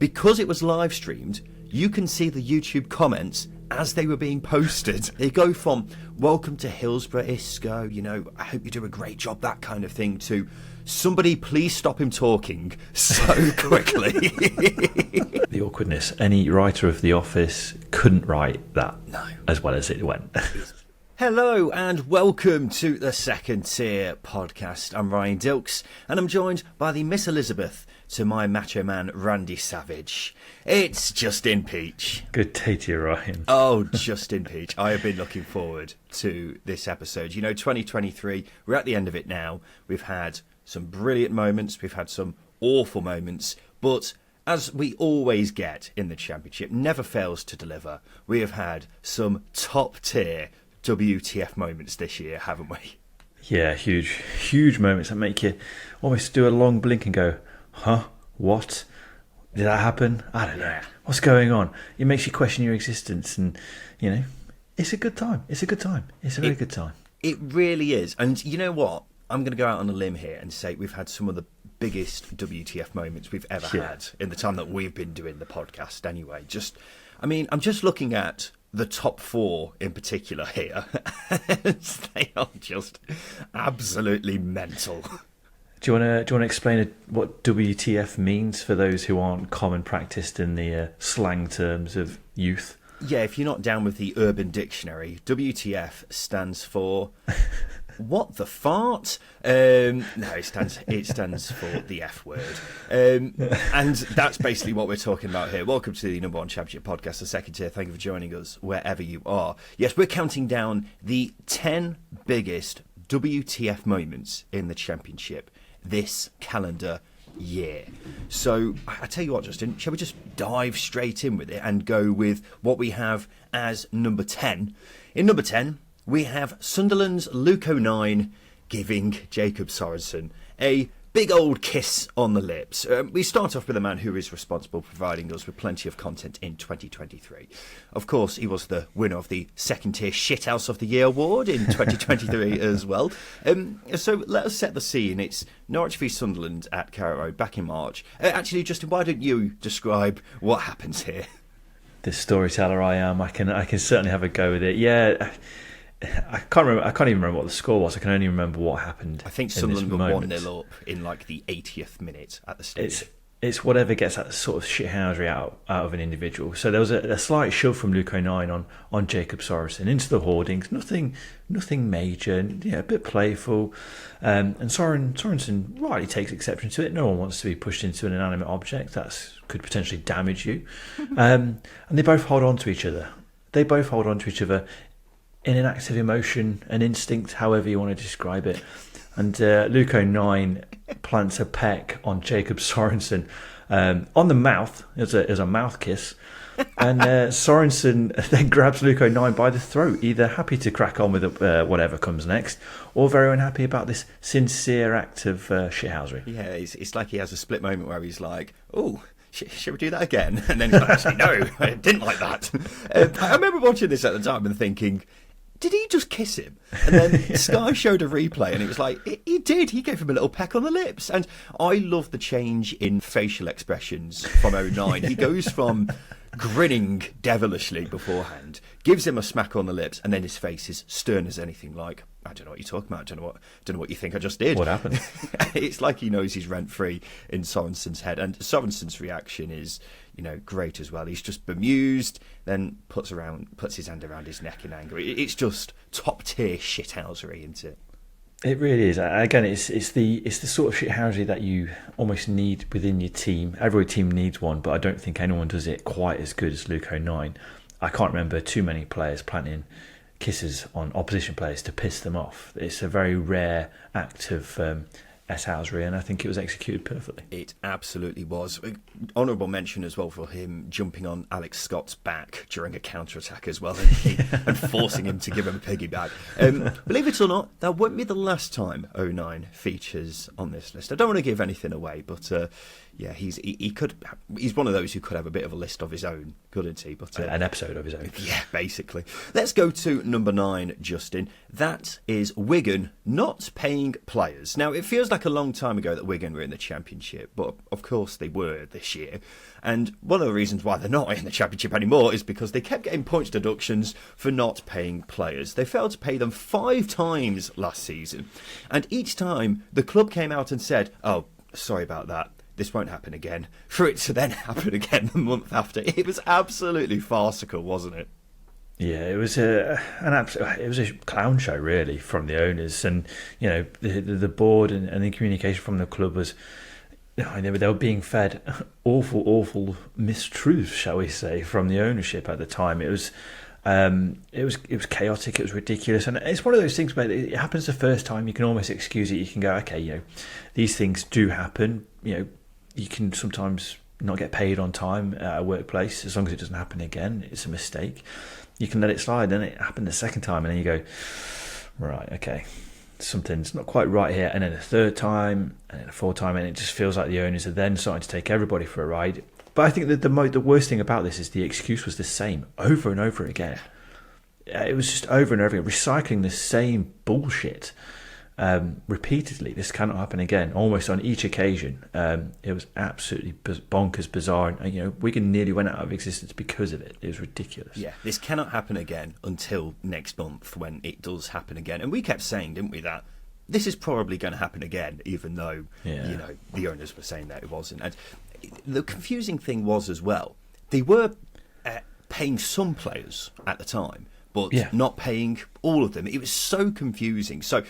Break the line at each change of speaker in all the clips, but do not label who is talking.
because it was live streamed, you can see the YouTube comments as they were being posted. They go from "Welcome to Hillsborough, Isco," "I hope you do a great job," that kind of thing, to "Somebody please stop him talking so quickly."
The awkwardness. Any writer of The Office couldn't write that as well as it went.
Hello and welcome to the Second Tier Podcast. I'm Ryan Dilks and I'm joined by the Miss Elizabeth to my macho man Randy Savage. It's Justin Peach.
Good day to you, Ryan.
Oh, Justin Peach. I have been looking forward to this episode. 2023, we're at the end of it now. We've had some brilliant moments, we've had some awful moments, but as we always get in the Championship, never fails to deliver. We have had some top tier WTF moments this year, haven't we?
Yeah, huge moments that make you almost do a long blink and go, huh? What? Did that happen? I don't know. What's going on? It makes you question your existence, and, it's a good time. It's a good time. It's a very good time.
It really is. And you know what? I'm going to go out on a limb here and say we've had some of the biggest WTF moments we've ever had in the time that we've been doing the podcast anyway. I'm just looking at the top four in particular here. They are just absolutely mental.
Do you want to explain what WTF means for those who aren't common practiced in the slang terms of youth?
Yeah, if you're not down with the Urban Dictionary, WTF stands for what the fart? No, it stands for the F word. And that's basically what we're talking about here. Welcome to the number one Championship podcast, the Second Tier. Thank you for joining us wherever you are. Yes, we're counting down the 10 biggest WTF moments in the Championship this calendar year. So I tell you what, Justin, shall we just dive straight in with it and go with what we have as number 10? In number 10, we have Sunderland's Luke O'Nien giving Jacob Sorensen a big old kiss on the lips. We start off with a man who is responsible for providing us with plenty of content in 2023. Of course, he was the winner of the Second Tier Shithouse of the Year award in 2023 as well. So let us set the scene. It's Norwich v Sunderland at Carrot Road back in March. Actually, Justin, why don't you describe what happens here?
The storyteller I am. I can certainly have a go with it. Yeah. I can't even remember what the score was. I can only remember what happened.
I think Sunderland were 1-0 up in the 80th minute at the stadium.
It's whatever gets that sort of shithousery out of an individual. So there was a slight shove from Luke O'Nien on Jacob Sorensen into the hoardings. Nothing major. A bit playful. And Sorensen rightly takes exception to it. No one wants to be pushed into an inanimate object. That could potentially damage you. And they both hold on to each other. In an act of emotion, an instinct, however you want to describe it. And Luke O'Nien plants a peck on Jacob Sorensen on the mouth. It was a mouth kiss. And Sorensen then grabs Luke O'Nien by the throat, either happy to crack on with whatever comes next, or very unhappy about this sincere act of shithousery.
Yeah, it's like he has a split moment where he's like, oh, should we do that again? And then he's like, actually, no, I didn't like that. I remember watching this at the time and thinking, did he just kiss him? And then Sky showed a replay and it was like, he did. He gave him a little peck on the lips. And I love the change in facial expressions from O'Nien. He goes from grinning devilishly beforehand, gives him a smack on the lips, and then his face is stern as anything, like, I don't know what you're talking about. I don't know what you think I just did.
What happened?
It's like he knows he's rent-free in Sorensen's head. And Sorensen's reaction is, great as well. He's just bemused, then puts his hand around his neck in anger. It's just top-tier shithousery, isn't it?
It really is. Again, it's the sort of shithousery that you almost need within your team. Every team needs one, but I don't think anyone does it quite as good as Luke O'Nien. I can't remember too many players planting kisses on opposition players to piss them off. It's a very rare act of shithousery, and I think it was executed perfectly.
It absolutely was. Honourable mention as well for him jumping on Alex Scott's back during a counter-attack as well and forcing him to give him a piggyback. Believe it or not, that won't be the last time O'Nien features on this list. I don't want to give anything away, but Yeah, he's one of those who could have a bit of a list of his own, couldn't he? But
an episode of his own.
Yeah, basically. Let's go to number 9, Justin. That is Wigan not paying players. Now, it feels like a long time ago that Wigan were in the Championship, but of course they were this year. And one of the reasons why they're not in the Championship anymore is because they kept getting points deductions for not paying players. They failed to pay them 5 times last season. And each time the club came out and said, "Oh, sorry about that. This won't happen again," for it to then happen again the month after. It was absolutely farcical, wasn't it?
Yeah, it was a clown show really from the owners, and the board and the communication from the club was, they were being fed awful mistruths, shall we say, from the ownership at the time. It was chaotic. It was ridiculous, and it's one of those things where it happens the first time. You can almost excuse it. You can go, okay, these things do happen. You can sometimes not get paid on time at a workplace. As long as it doesn't happen again, it's a mistake. You can let it slide. Then it happened the second time, and then you go, right, okay, something's not quite right here. And then a third time, and then a fourth time, and it just feels like the owners are then starting to take everybody for a ride. But I think that the worst thing about this is the excuse was the same over and over again. It was just over and over again, recycling the same bullshit repeatedly. This cannot happen again, almost on each occasion. It was absolutely bonkers, bizarre. And, Wigan nearly went out of existence because of it. It was ridiculous. Yeah,
this cannot happen again until next month when it does happen again. And we kept saying, didn't we, that this is probably going to happen again, even though, the owners were saying that it wasn't. And the confusing thing was as well, they were paying some players at the time, but not paying all of them. It was so confusing. So,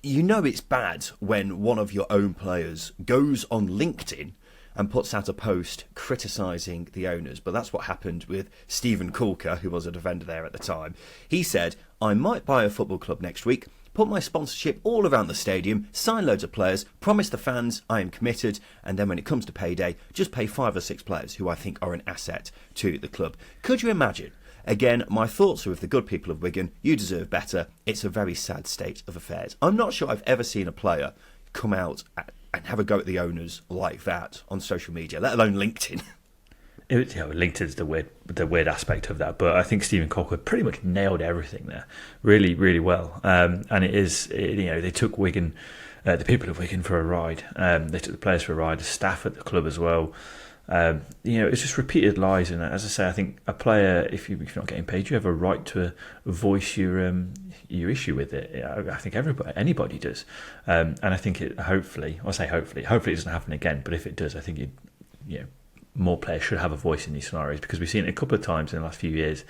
it's bad when one of your own players goes on LinkedIn and puts out a post criticising the owners. But that's what happened with Stephen Coulker, who was a defender there at the time. He said, "I might buy a football club next week, put my sponsorship all around the stadium, sign loads of players, promise the fans I am committed, and then when it comes to payday, just pay 5 or 6 players who I think are an asset to the club." Could you imagine? Again, my thoughts are with the good people of Wigan. You deserve better. It's a very sad state of affairs. I'm not sure I've ever seen a player come out and have a go at the owners like that on social media, let alone LinkedIn.
LinkedIn's the weird aspect of that, but I think Stephen Coulker pretty much nailed everything there, really, really well. And they took Wigan, the people of Wigan, for a ride. They took the players for a ride, the staff at the club as well. It's just repeated lies, and as I say, I think a player, if you're not getting paid, you have a right to voice your issue with it. I think anybody does, and I think hopefully it doesn't happen again. But if it does, I think more players should have a voice in these scenarios, because we've seen it a couple of times in the last few years.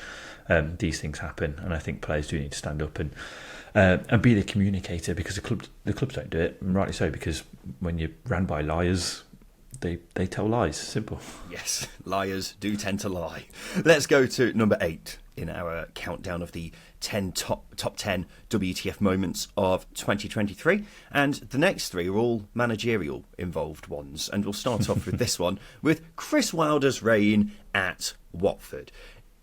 These things happen, and I think players do need to stand up and be the communicator, because the clubs don't do it, and rightly so, because when you're ran by liars, they tell lies. Simple.
Yes, liars do tend to lie. Let's go to number 8 in our countdown of the top 10 WTF moments of 2023. And the next 3 are all managerial involved ones. And we'll start off with this one, with Chris Wilder's reign at Watford.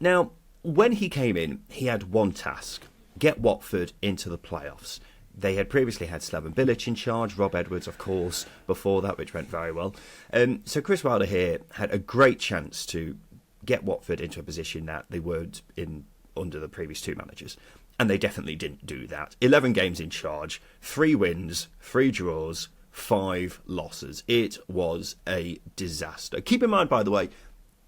Now, when he came in, he had one task: get Watford into the playoffs. They had previously had Slaven Bilic in charge, Rob Edwards, of course, before that, which went very well. So Chris Wilder here had a great chance to get Watford into a position that they weren't in under the previous 2 managers. And they definitely didn't do that. 11 games in charge, 3 wins, 3 draws, 5 losses. It was a disaster. Keep in mind, by the way,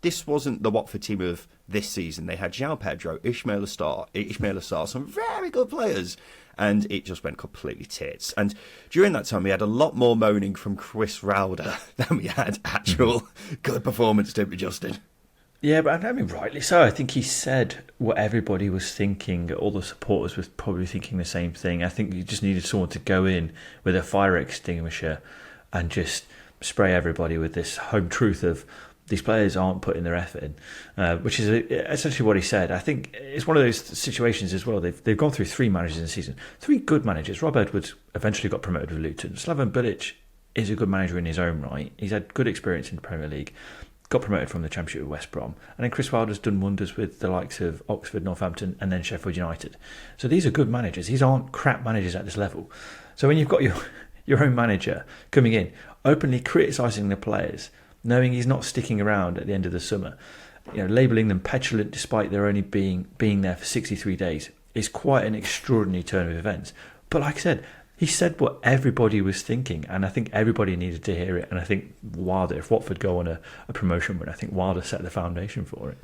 this wasn't the Watford team of this season. They had João Pedro, Ismail Assar, some very good players, and it just went completely tits. And during that time, we had a lot more moaning from Chris Wilder than we had actual good performance, didn't we, Justin?
Yeah, but I mean, rightly so. I think he said what everybody was thinking. All the supporters were probably thinking the same thing. I think you just needed someone to go in with a fire extinguisher and just spray everybody with this home truth of these players aren't putting their effort in, which is essentially what he said. I think it's one of those situations as well. They've gone through 3 managers in the season, 3 good managers. Rob Edwards eventually got promoted with Luton. Slaven Bilic is a good manager in his own right. He's had good experience in the Premier League, got promoted from the Championship with West Brom, and then Chris Wilder's done wonders with the likes of Oxford, Northampton, and then Sheffield United. So these are good managers. These aren't crap managers at this level. So when you've got your own manager coming in, openly criticising the players, knowing he's not sticking around at the end of the summer, labelling them petulant despite their only being there for 63 days is quite an extraordinary turn of events. But like I said, he said what everybody was thinking, and I think everybody needed to hear it. And I think Wilder, if Watford go on a promotion run, I think Wilder set the foundation for it.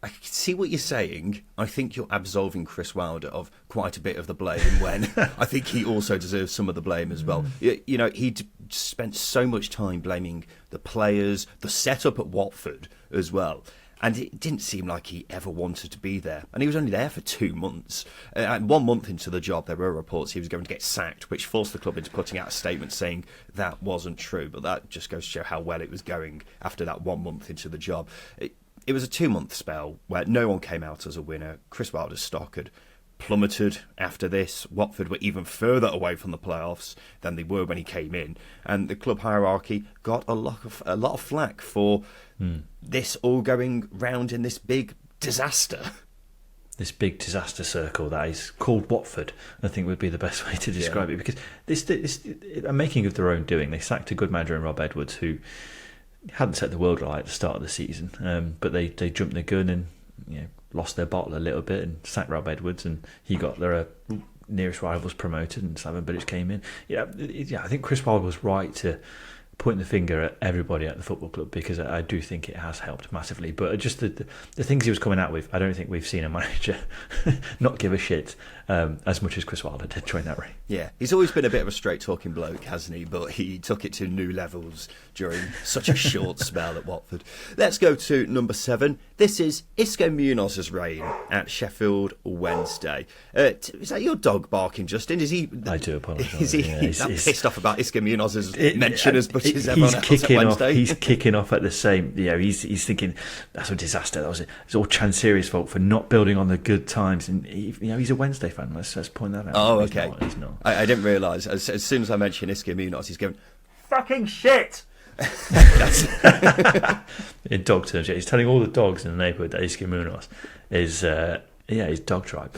I can see what you're saying. I think you're absolving Chris Wilder of quite a bit of the blame when I think he also deserves some of the blame as well. He'd spent so much time blaming the players, the setup at Watford as well. And it didn't seem like he ever wanted to be there. And he was only there for 2 months. And 1 month into the job, there were reports he was going to get sacked, which forced the club into putting out a statement saying that wasn't true. But that just goes to show how well it was going after that 1 month into the job. It was a 2-month spell where no one came out as a winner. Chris Wilder's stock had plummeted after this. Watford were even further away from the playoffs than they were when he came in. And the club hierarchy got a lot of flack for this all going round in this big disaster.
This big disaster circle that is called Watford, I think would be the best way to describe it, because this a making of their own doing. They sacked a good manager in Rob Edwards who hadn't set the world alight at the start of the season, but they jumped the gun and lost their bottle a little bit and sacked Rob Edwards, and he got their nearest rivals promoted, and Slaven Bilic came in. I think Chris Wilder was right to pointing the finger at everybody at the football club, because I do think it has helped massively. But just the things he was coming out with, I don't think we've seen a manager not give a shit as much as Chris Wilder did during that reign.
Yeah, he's always been a bit of a straight-talking bloke, hasn't he? But he took it to new levels during such a short spell at Watford. Let's go to number 7. This is Isco Munoz's reign at Sheffield Wednesday. Is that your dog barking, Justin? Is he?
I do apologise.
Is he
he's
pissed off about Isco Munoz's mention as much as everyone else at Wednesday?
He's kicking off at the same. He's thinking that's a disaster. It's all Chansiri's fault for not building on the good times, and he's a Wednesday fan. Let's point that out.
Oh, okay.
He's not.
I didn't realise. As soon as I mentioned Isco Munoz, he's going fucking shit.
In dog terms, he's telling all the dogs in the neighbourhood that Isco Munoz is his dog tribe.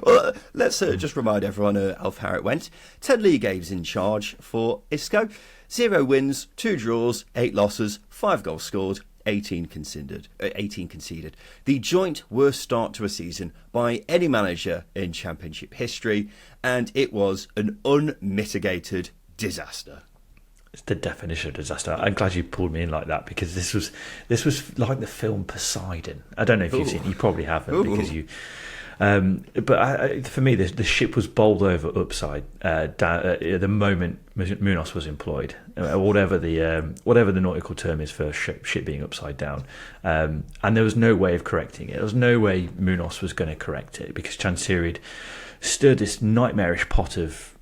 Well, let's just remind everyone of how it went. 10 league games in charge for Isco. 0 wins, 2 draws, 8 losses, 5 goals scored, 18 conceded. The joint worst start to a season by any manager in Championship history, and it was an unmitigated disaster.
It's the definition of disaster. I'm glad you pulled me in like that, because this was like the film Poseidon. I don't know if you've seen it. You probably haven't, because you. But for me, the ship was bowled over upside down at the moment Munoz was employed, whatever the nautical term is for ship being upside down, and there was no way of correcting it. There was no way Munoz was going to correct it, because Chansiri stirred this nightmarish pot of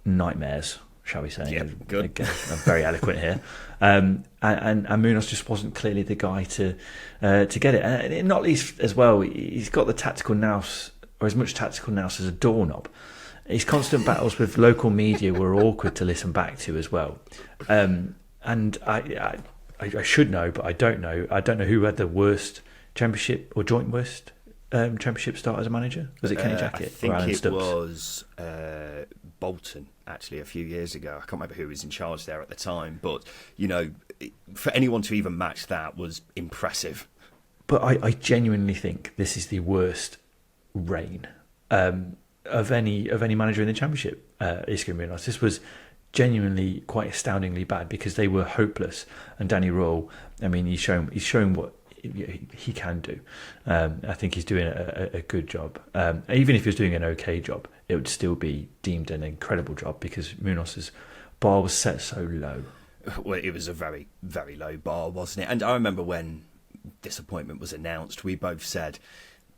nightmares, shall we say?
Yeah, good.
Again, I'm very eloquent here. And Munoz just wasn't clearly the guy to get it. And not least as well, he's got the tactical nous, or as much tactical nous as a doorknob. His constant battles with local media were awkward to listen back to as well. And I should know, but I don't know. I don't know who had the worst championship or joint worst championship start as a manager. Was it Kenny Jackett?
I think
or Alan
it
Stubbs?
was Bolton, actually, a few years ago. I can't remember who was in charge there at the time, but for anyone to even match that was impressive.
But I genuinely think this is the worst reign of any manager in the Championship. Isco Munoz. This was genuinely quite astoundingly bad, because they were hopeless. And Danny Rule, I mean, he's shown what he can do. I think he's doing a good job. Even if he was doing an okay job, it would still be deemed an incredible job, because Munoz's bar was set so low.
Well, it was a very, very low bar, wasn't it? And I remember when this appointment was announced, we both said,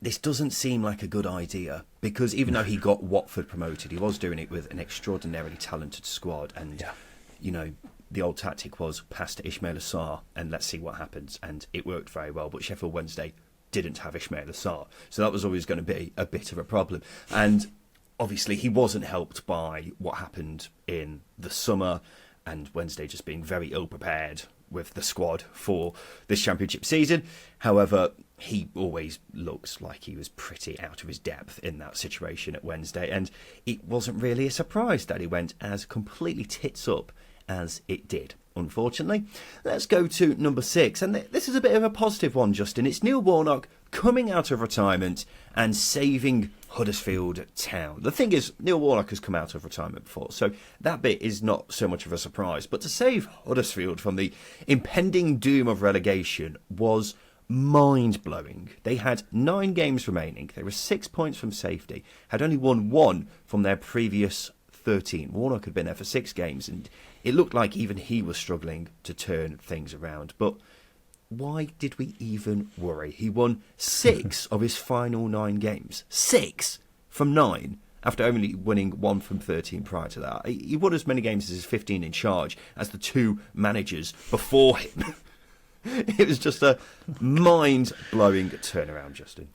this doesn't seem like a good idea, because even though he got Watford promoted, he was doing it with an extraordinarily talented squad. And, the old tactic was pass to Ismail Assar and let's see what happens. And it worked very well. But Sheffield Wednesday didn't have Ismail Assar. So that was always going to be a bit of a problem. And obviously he wasn't helped by what happened in the summer, and Wednesday just being very ill prepared with the squad for this Championship season. However, he always looks like he was pretty out of his depth in that situation at Wednesday, and it wasn't really a surprise that he went as completely tits up as it did, unfortunately. Let's go to number 6, and this is a bit of a positive one, Justin. It's Neil Warnock coming out of retirement and saving Huddersfield Town. The thing is, Neil Warnock has come out of retirement before, so that bit is not so much of a surprise. But to save Huddersfield from the impending doom of relegation was mind-blowing. They had 9 games remaining. They were 6 points from safety, had only won 1 from their previous 13. Warnock had been there for 6 games, and it looked like even he was struggling to turn things around. But why did we even worry? He won 6 of his final 9 games. 6 from 9, after only winning 1 from 13 prior to that. He won as many games as his 15 in charge as the 2 managers before him. It was just a mind-blowing turnaround, Justin.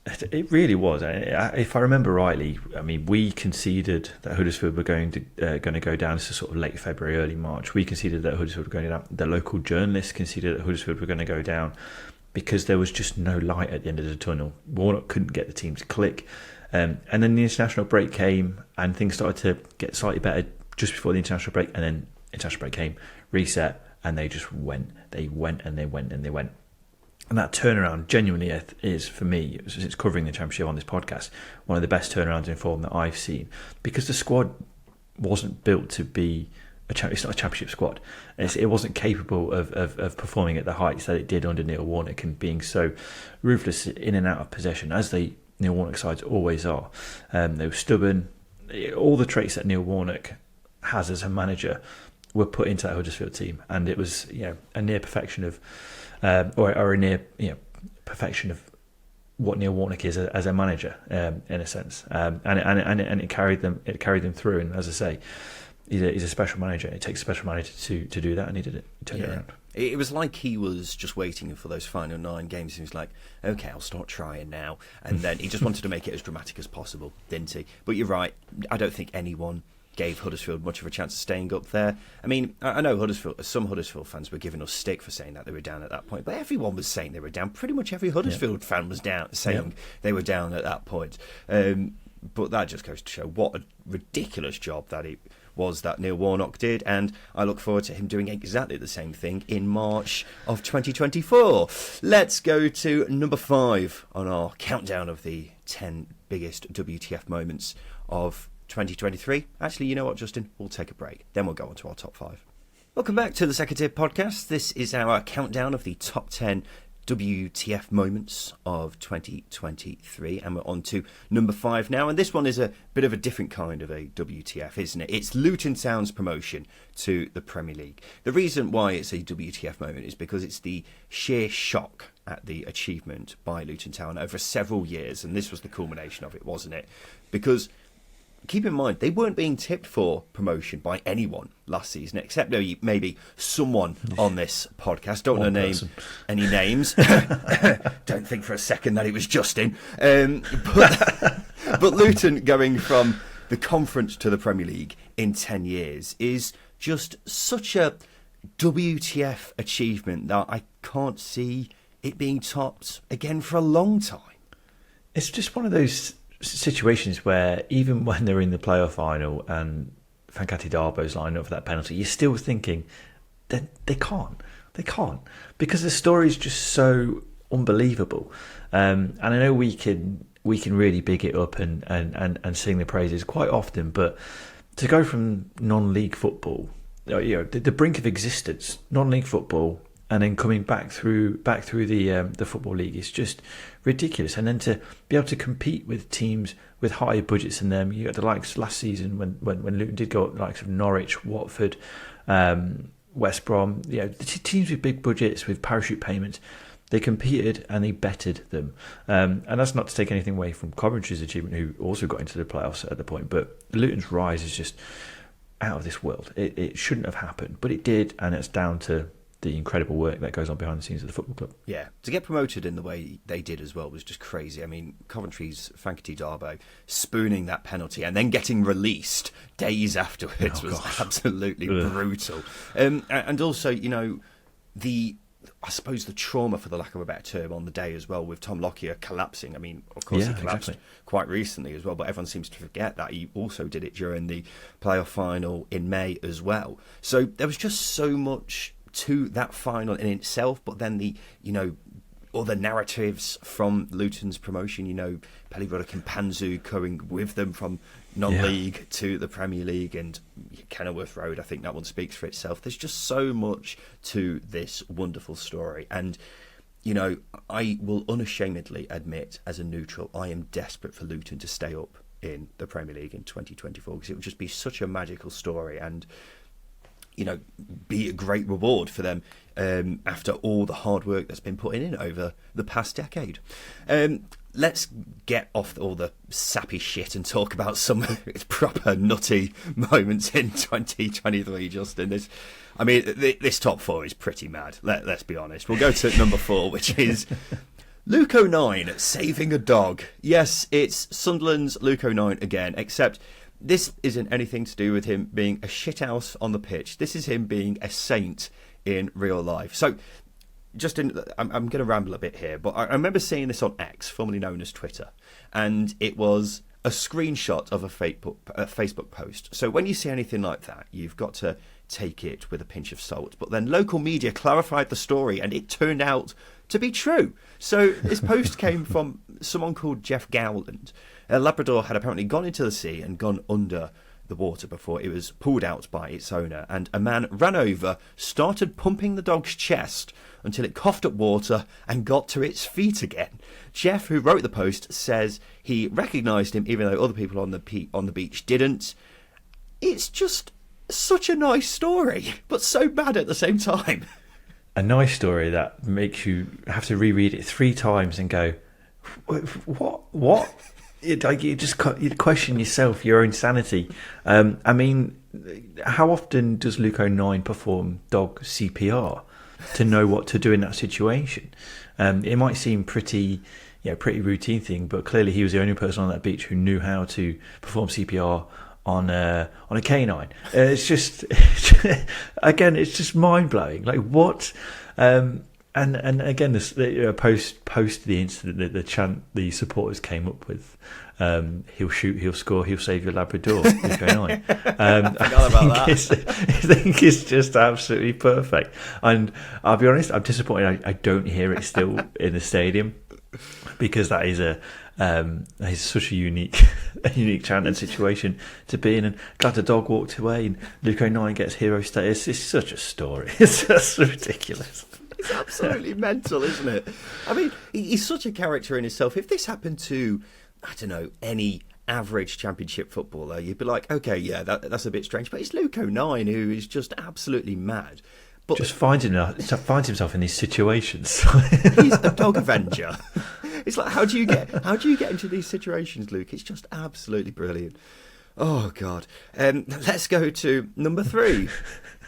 It really was. If I remember rightly, I mean, we conceded that Huddersfield were going to go down to sort of late February, early March. We conceded that Huddersfield were going down. The local journalists conceded that Huddersfield were going to go down because there was just no light at the end of the tunnel. Warnock couldn't get the team to click. And then the international break came and things started to get slightly better just before the international break. And then international break came, reset, and they just went. They went and they went and they went. And that turnaround genuinely is, for me, since covering the Championship on this podcast, one of the best turnarounds in form that I've seen. Because the squad wasn't built to be it's not a Championship squad. It wasn't capable of performing at the heights that it did under Neil Warnock and being so ruthless in and out of possession, as Neil Warnock sides always are. They were stubborn. All the traits that Neil Warnock has as a manager were put into that Huddersfield team, and it was a near perfection of, or a near perfection of what Neil Warnock is as a manager, in a sense, and it carried them through. And as I say, he's a special manager. It takes a special manager to do that, and he did it. He turned it around.
It was like he was just waiting for those final 9 games. He was like, okay, I'll start trying now. And then he just wanted to make it as dramatic as possible, didn't he? But you're right. I don't think anyone gave Huddersfield much of a chance of staying up there. I mean, I know some Huddersfield fans were giving us stick for saying that they were down at that point, but everyone was saying they were down. Pretty much every Huddersfield fan was down, saying they were down at that point. But that just goes to show what a ridiculous job that it was that Neil Warnock did, and I look forward to him doing exactly the same thing in March of 2024. Let's go to number 5 on our countdown of the 10 biggest WTF moments of 2023. Actually, you know what, Justin? We'll take a break. Then we'll go on to our top 5. Welcome back to the Second Tier Podcast. This is our countdown of the top 10 WTF moments of 2023, and we're on to number 5 now, and this one is a bit of a different kind of a WTF, isn't it? It's Luton Town's promotion to the Premier League. The reason why it's a WTF moment is because it's the sheer shock at the achievement by Luton Town over several years, and this was the culmination of it, wasn't it? Because keep in mind, they weren't being tipped for promotion by anyone last season, except maybe someone on this podcast. Don't want to name any names. Don't think for a second that it was Justin. But Luton going from the Conference to the Premier League in 10 years is just such a WTF achievement that I can't see it being topped again for a long time.
It's just one of those situations where even when they're in the playoff final and Fankati Darbo's lining up for that penalty, you're still thinking that they can't, because the story is just so unbelievable. And I know we can really big it up and sing the praises quite often, but to go from non-league football, the brink of existence, non-league football, and then coming back through the Football League is just ridiculous. And then to be able to compete with teams with higher budgets than them, you got the likes last season when Luton did go up, the likes of Norwich, Watford, West Brom, the teams with big budgets with parachute payments. They competed and they bettered them, and that's not to take anything away from Coventry's achievement, who also got into the playoffs at the point. But Luton's rise is just out of this world. It shouldn't have happened, but it did, and it's down to the incredible work that goes on behind the scenes of the football club.
Yeah, to get promoted in the way they did as well was just crazy. I mean, Coventry's Fankati Darbo spooning that penalty and then getting released days afterwards was absolutely brutal. And also, the I suppose the trauma, for the lack of a better term, on the day as well, with Tom Lockyer collapsing. I mean, of course, he collapsed quite recently as well, but everyone seems to forget that he also did it during the playoff final in May as well. So there was just so much to that final in itself, but then all the narratives from Luton's promotion, Pelly Ruddock and Panzu going with them from non-league to the Premier League, and Kenilworth Road, I think that one speaks for itself. There's just so much to this wonderful story. And, I will unashamedly admit, as a neutral, I am desperate for Luton to stay up in the Premier League in 2024, because it would just be such a magical story and, be a great reward for them after all the hard work that's been put in over the past decade. Let's get off all the sappy shit and talk about some proper nutty moments in 2023, Justin. This top four is pretty mad. Let's be honest. We'll go to number 4, which is Luke O'Nien saving a dog. Yes, it's Sunderland's Luke O'Nien again, except this isn't anything to do with him being a shithouse on the pitch. This is him being a saint in real life. So, Justin, I'm going to ramble a bit here, but I remember seeing this on X, formerly known as Twitter, and it was a screenshot of a Facebook post. So when you see anything like that, you've got to take it with a pinch of salt. But then local media clarified the story, and it turned out to be true. So this post came from someone called Jeff Gowland. A Labrador had apparently gone into the sea and gone under the water before it was pulled out by its owner, and a man ran over, started pumping the dog's chest until it coughed up water and got to its feet again. Jeff, who wrote the post, says he recognised him even though other people on the beach didn't. It's just such a nice story, but so bad at the same time.
A nice story that makes you have to reread it 3 times and go, what? You question yourself, your own sanity. How often does Luke O'Nien perform dog CPR to know what to do in that situation? It might seem pretty routine thing, but clearly he was the only person on that beach who knew how to perform CPR on a canine. It's just again, it's just mind blowing. Like what? And again, this post the incident, the chant the supporters came up with, he'll shoot, he'll score, he'll save your Labrador. What's going on? I
forgot about that.
I think it's just absolutely perfect. And I'll be honest, I'm disappointed I don't hear it still in the stadium, because that is such a unique chant and situation to be in. And glad the dog walked away and Luke O'Nien gets hero status. It's such a story. It's just ridiculous.
It's absolutely mental, isn't it? I mean, he's such a character in himself. If this happened to, I don't know, any average championship footballer, you'd be like, okay, yeah, that's a bit strange. But it's Luke O'Nien, who is just absolutely mad. But
just finds himself in these situations.
He's a dog avenger. It's like, how do you get into these situations, Luke? It's just absolutely brilliant. Oh God. Let's go to number 3.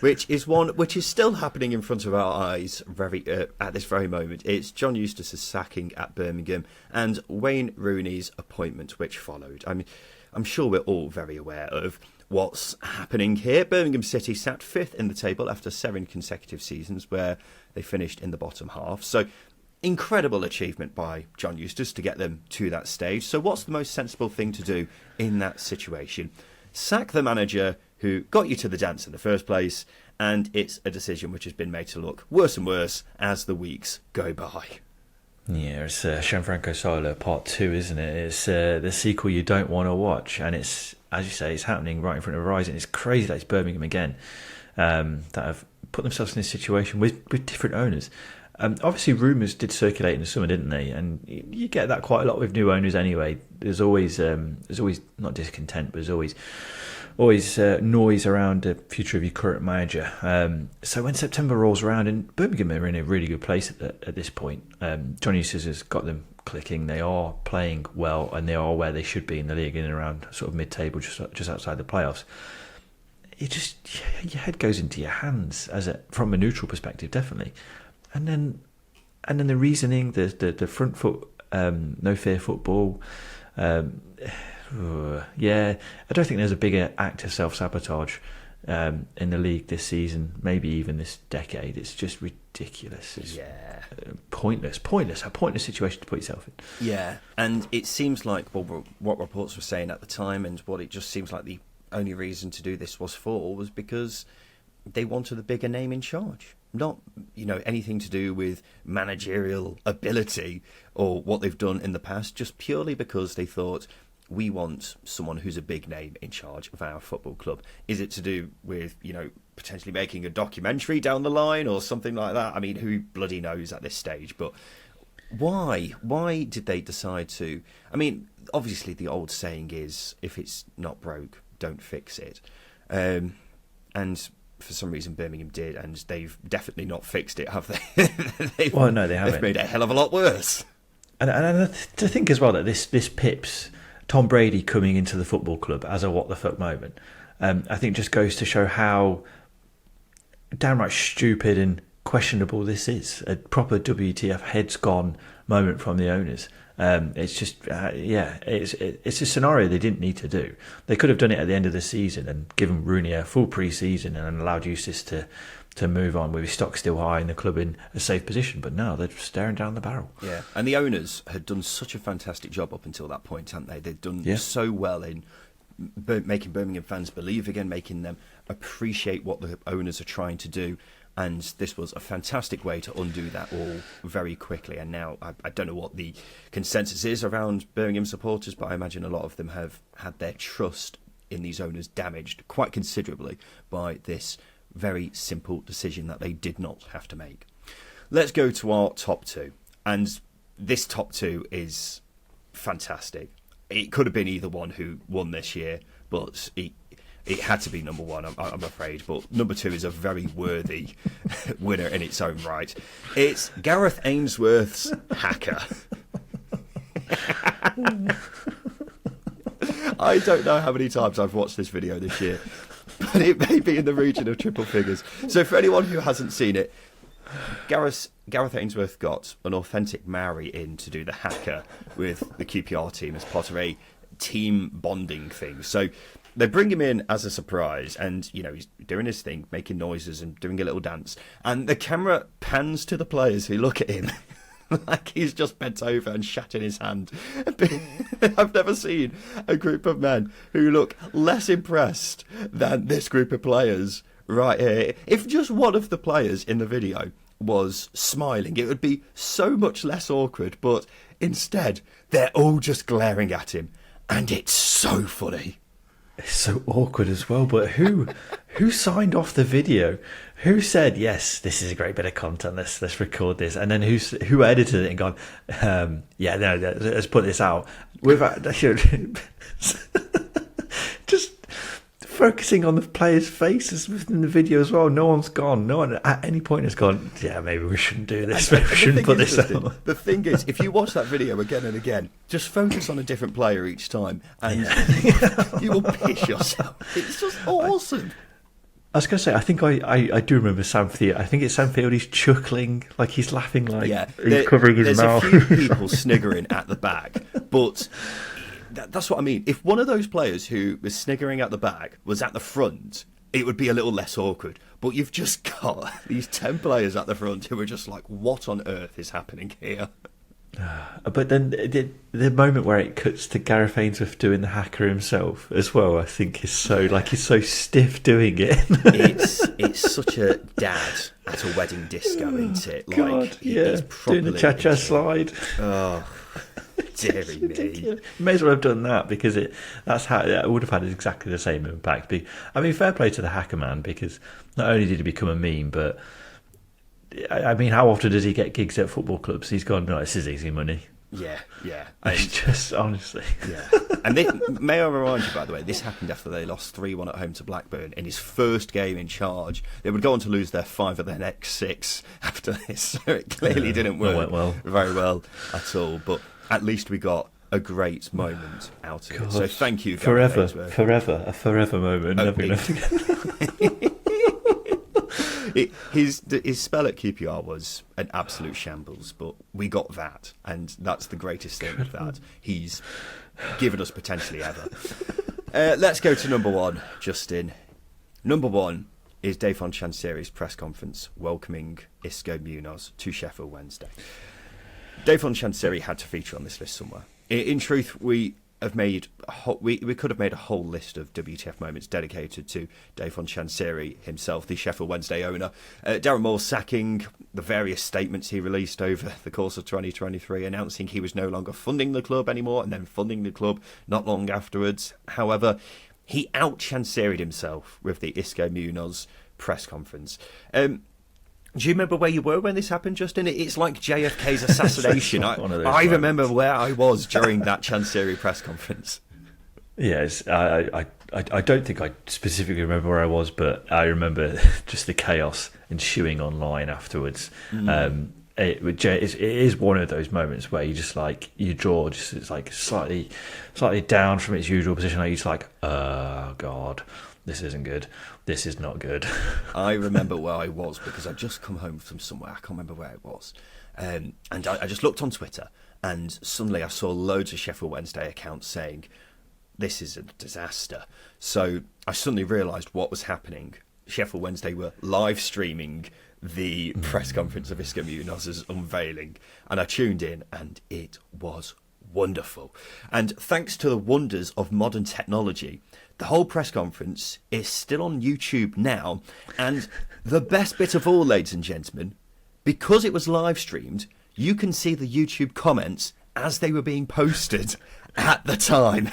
Which is one which is still happening in front of our eyes at this very moment. It's John Eustace's sacking at Birmingham and Wayne Rooney's appointment, which followed. I mean, I'm sure we're all very aware of what's happening here. Birmingham City sat 5th in the table after 7 consecutive seasons where they finished in the bottom half. So, incredible achievement by John Eustace to get them to that stage. So what's the most sensible thing to do in that situation? Sack the manager who got you to the dance in the first place, and it's a decision which has been made to look worse and worse as the weeks go by.
Yeah, it's Gianfranco Sola Part 2, isn't it? It's the sequel you don't want to watch, and it's, as you say, it's happening right in front of our eyes, and it's crazy that it's Birmingham again that have put themselves in this situation with different owners. Obviously, rumours did circulate in the summer, didn't they? And you get that quite a lot with new owners anyway. There's always not discontent, but there's always noise around the future of your current manager. So when September rolls around, and Birmingham are in a really good place at this point. John Eustace has got them clicking. They are playing well, and they are where they should be in the league, in and around sort of mid-table, just outside the playoffs. Your head goes into your hands from a neutral perspective, definitely. And then the reasoning, the front foot, no fear football. Yeah, I don't think there's a bigger act of self-sabotage in the league this season, maybe even this decade. It's just ridiculous. It's pointless. A pointless situation to put yourself in.
Yeah, and it seems like what reports were saying at the time, and what it just seems like the only reason to do this was because they wanted a bigger name in charge. Not, anything to do with managerial ability or what they've done in the past, just purely because they thought, we want someone who's a big name in charge of our football club. Is it to do with, potentially making a documentary down the line or something like that? I mean, who bloody knows at this stage? But why? Why did they decide to? I mean, obviously the old saying is, if it's not broke, don't fix it. And for some reason Birmingham did, and they've definitely not fixed it, have they?
No, they haven't.
They've made it a hell of a lot worse.
And to think as well that this pips Tom Brady coming into the football club as a what the fuck moment, I think just goes to show how downright stupid and questionable this is. A proper WTF heads gone moment from the owners. It's just, it's a scenario they didn't need to do. They could have done it at the end of the season and given Rooney a full pre-season and allowed Eustace to move on with his stock still high and the club in a safe position. But no, they're staring down the barrel.
Yeah, and the owners had done such a fantastic job up until that point, hadn't they? They'd done so well in making Birmingham fans believe again, making them appreciate what the owners are trying to do. And this was a fantastic way to undo that all very quickly. And now I don't know what the consensus is around Birmingham supporters, but I imagine a lot of them have had their trust in these owners damaged quite considerably by this very simple decision that they did not have to make. Let's go to our top two. And this top two is fantastic. It could have been either one who won this year, but it had to be number one, I'm afraid. But number two is a very worthy winner in its own right. It's Gareth Ainsworth's Hacker. I don't know how many times I've watched this video this year, but it may be in the region of triple figures. So for anyone who hasn't seen it, Gareth Ainsworth got an authentic Maori in to do the Hacker with the QPR team as part of a team bonding thing. So they bring him in as a surprise, and he's doing his thing, making noises and doing a little dance, and the camera pans to the players who look at him like he's just bent over and shat in his hand. I've never seen a group of men who look less impressed than this group of players right here. If just one of the players in the video was smiling, it would be so much less awkward, but instead they're all just glaring at him, and it's so funny.
It's so awkward as well. But who signed off the video? Who said, yes, this is a great bit of content, let's record this? And then who edited it and gone, let's put this out without just focusing on the players' faces within the video as well. No one at any point has gone, yeah, maybe we shouldn't do this, maybe we shouldn't put this out.
The thing is, if you watch that video again and again, just focus on a different player each time, and you will piss yourself. It's just awesome.
I was going to say, I think I do remember Sam Field. I think it's Sam Field. He's chuckling, like he's laughing, like he's covering his mouth.
There's a few people sniggering at the back, but that's what I mean. If one of those players who was sniggering at the back was at the front, it would be a little less awkward. But you've just got these 10 players at the front who are just like, what on earth is happening here?
But then the moment where it cuts to Gareth Ainsworth doing the Hacker himself as well, I think is so, like, he's so stiff doing it.
it's such a dad at a wedding disco, isn't it? Like,
God,
he's
doing the cha-cha slide.
Oh, dearie me.
You may as well have done that, because that's how it would have had exactly the same impact. I mean, fair play to the Hacker man, because not only did he become a meme, but I mean, how often does he get gigs at football clubs? He's gone, no, this is easy money.
Yeah.
It's just, honestly.
Yeah. And may I remind you, by the way, this happened after they lost 3-1 at home to Blackburn in his first game in charge. They would go on to lose their 5 of their next 6 after this, so it clearly didn't work very well at all. But at least we got a great moment out of it. So thank you,
forever, a forever moment. Never gonna forget.
His spell at QPR was an absolute shambles, but we got that, and that's the greatest thing that he's given us potentially ever. Let's go to number one, Justin. Number one is Davon Chansiri's press conference welcoming Isco Munoz to Sheffield Wednesday. Davon Chansiri had to feature on this list somewhere. In truth, we could have made a whole list of WTF moments dedicated to Davon Chansiri himself, the Sheffield Wednesday owner. Darren Moore's sacking, the various statements he released over the course of 2023, announcing he was no longer funding the club anymore, and then funding the club not long afterwards. However, he out-Chansiri'd himself with the Isco Munoz press conference. Do you remember where you were when this happened, Justin? It's like JFK's assassination. I remember where I was during that Chansiri press conference.
Yes, I don't think I specifically remember where I was, but I remember just the chaos ensuing online afterwards. It is one of those moments where you just like your jaw just it's like slightly down from its usual position. Like you're just like, oh God, this isn't good. This is not good.
I remember where I was because I'd just come home from somewhere. I can't remember where it was. And I just looked on Twitter and suddenly I saw loads of Sheffield Wednesday accounts saying, this is a disaster. So I suddenly realised what was happening. Sheffield Wednesday were live streaming the press conference of Isco Munoz's unveiling. And I tuned in and it was wonderful. And thanks to the wonders of modern technology, the whole press conference is still on YouTube now. And the best bit of all, ladies and gentlemen, because it was live streamed, you can see the YouTube comments as they were being posted at the time.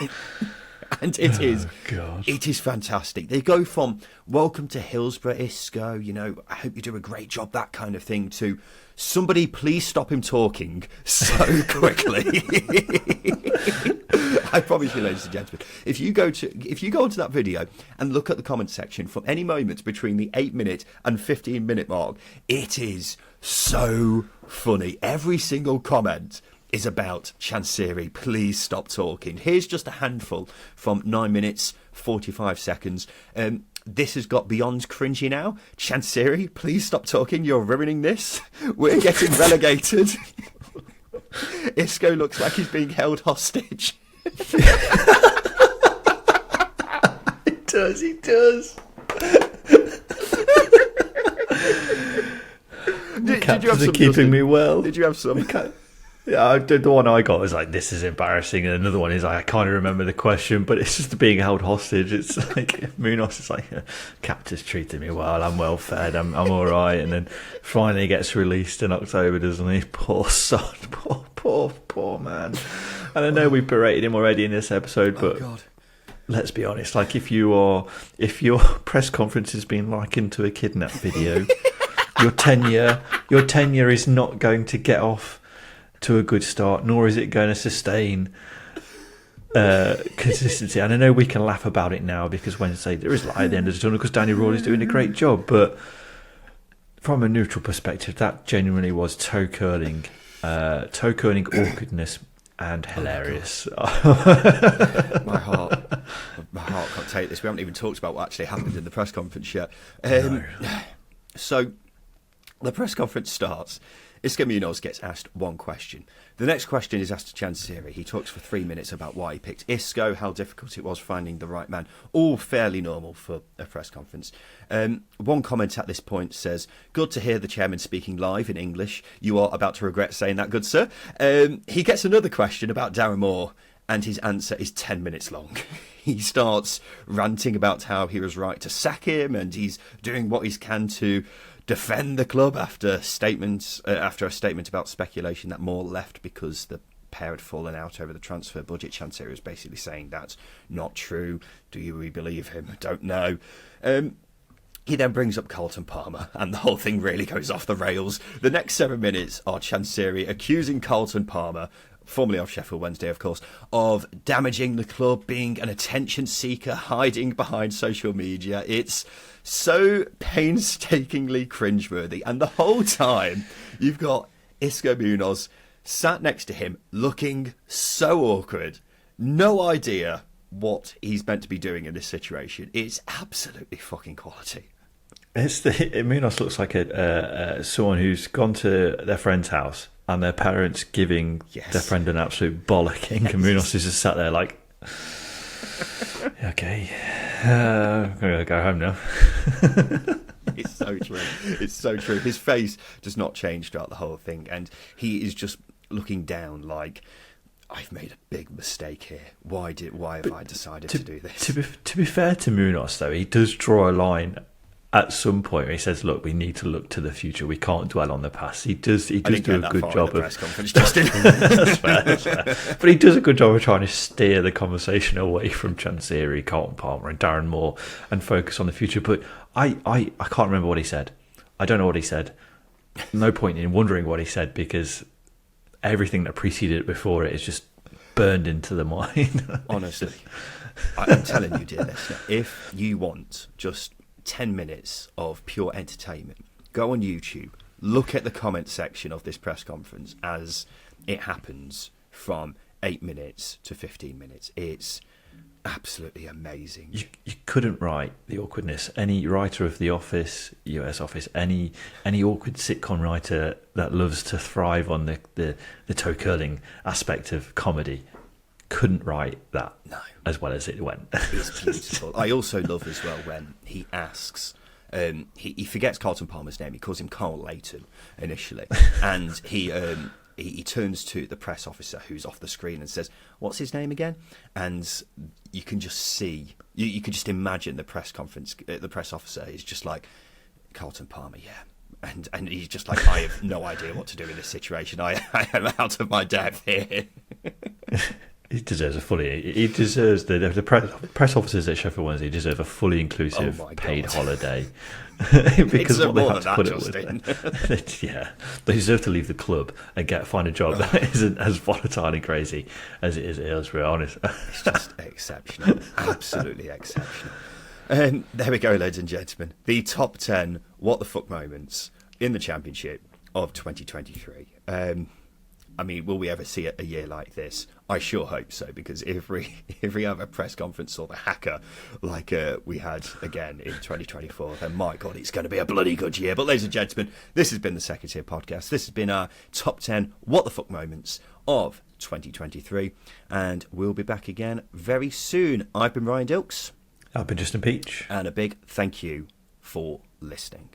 And it is fantastic. They go from welcome to Hillsborough, Isco, I hope you do a great job, that kind of thing, to somebody please stop him talking so quickly. I promise you, ladies and gentlemen, if you go onto that video and look at the comment section from any moment between the 8-minute and 15-minute mark, it is so funny. Every single comment is about Chansiri, please stop talking. Here's just a handful from 9 minutes, 45 seconds. This has got beyond cringy now. Chansiri, please stop talking. You're ruining this. We're getting relegated. Isco looks like he's being held hostage.
He does.
Did you have some,
keeping
Justin?
Me well.
Did you have some?
Yeah, the one I got was like, this is embarrassing, and another one is like, I can't remember the question, but it's just being held hostage. It's like Munoz is like, captain's treating me well, I'm well fed, I'm all right, and then finally gets released in October, doesn't he? Poor son, poor man. And I know we berated him already in this episode, but let's be honest, like if your press conference has been likened to a kidnap video, your tenure is not going to get off to a good start, nor is it going to sustain consistency. And I know we can laugh about it now because Wednesday there is light at the end of the tunnel because Danny Rawley's doing a great job, but from a neutral perspective, that genuinely was toe curling awkwardness and hilarious.
My heart can't take this. We haven't even talked about what actually happened in the press conference yet.
No.
So the press conference starts. Isco Munoz gets asked one question. The next question is asked to Chansiri. He talks for 3 minutes about why he picked Isco, how difficult it was finding the right man. All fairly normal for a press conference. One comment at this point says, good to hear the chairman speaking live in English. You are about to regret saying that, good sir. He gets another question about Darren Moore, and his answer is 10 minutes long. He starts ranting about how he was right to sack him, and he's doing what he can to defend the club after a statement about speculation that Moore left because the pair had fallen out over the transfer budget. Chansiri was basically saying that's not true. Do we believe him? Don't know. He then brings up Carlton Palmer, and the whole thing really goes off the rails. The next 7 minutes are Chansiri accusing Carlton Palmer, formerly of Sheffield Wednesday, of course, of damaging the club, being an attention seeker, hiding behind social media. It's so painstakingly cringeworthy. And the whole time, you've got Isco Munoz sat next to him, looking so awkward. No idea what he's meant to be doing in this situation. It's absolutely fucking quality.
Munoz looks like someone who's gone to their friend's house and their parents giving their friend an absolute bollocking, and Munoz is just sat there like, Okay, I'm going to go home now.
It's so true. It's so true. His face does not change throughout the whole thing, and he is just looking down like, I've made a big mistake here. Why have I decided to do this?
To be fair to Munoz, though, he does draw a line at some point where he says, "Look, we need to look to the future. We can't dwell on the past." He does do a good job of
press conference, Justin.
that's fair. But he does a good job of trying to steer the conversation away from Chansiri, Carlton Palmer, and Darren Moore, and focus on the future. But I can't remember what he said. I don't know what he said. No point in wondering what he said, because everything that preceded it before it is just burned into the mind.
Honestly, I'm telling you, dear listener, if you want just 10 minutes of pure entertainment, go on YouTube, look at the comment section of this press conference as it happens from 8 minutes to 15 minutes. It's absolutely amazing.
You couldn't write the awkwardness. Any writer of The Office, US Office, any awkward sitcom writer that loves to thrive on the toe curling aspect of comedy couldn't write that as well as it went.
It's beautiful. I also love as well when he asks, he forgets Carlton Palmer's name. He calls him Carl Layton initially, and he turns to the press officer who's off the screen and says, "What's his name again?" And you can just see, you can just imagine the press officer is just like, "Carlton Palmer, yeah." And he's just like, "I have no idea what to do in this situation. I am out of my depth here."
He deserves the press officers at Sheffield Wednesday deserve a fully inclusive paid holiday. Because what they have to put it with. Yeah, they deserve to leave the club and find a job that isn't as volatile and crazy as it is at Hillsborough, honest.
It's just exceptional. Absolutely exceptional. There we go, ladies and gentlemen. The top 10 what the fuck moments in the Championship of 2023. I mean, will we ever see a year like this? I sure hope so, because if we have a press conference or the hacker like we had again in 2024, then my God, it's going to be a bloody good year. But ladies and gentlemen, this has been the Second Tier Podcast. This has been our top 10 what the fuck moments of 2023, and we'll be back again very soon. I've been Ryan Dilks.
I've been Justin Peach.
And a big thank you for listening.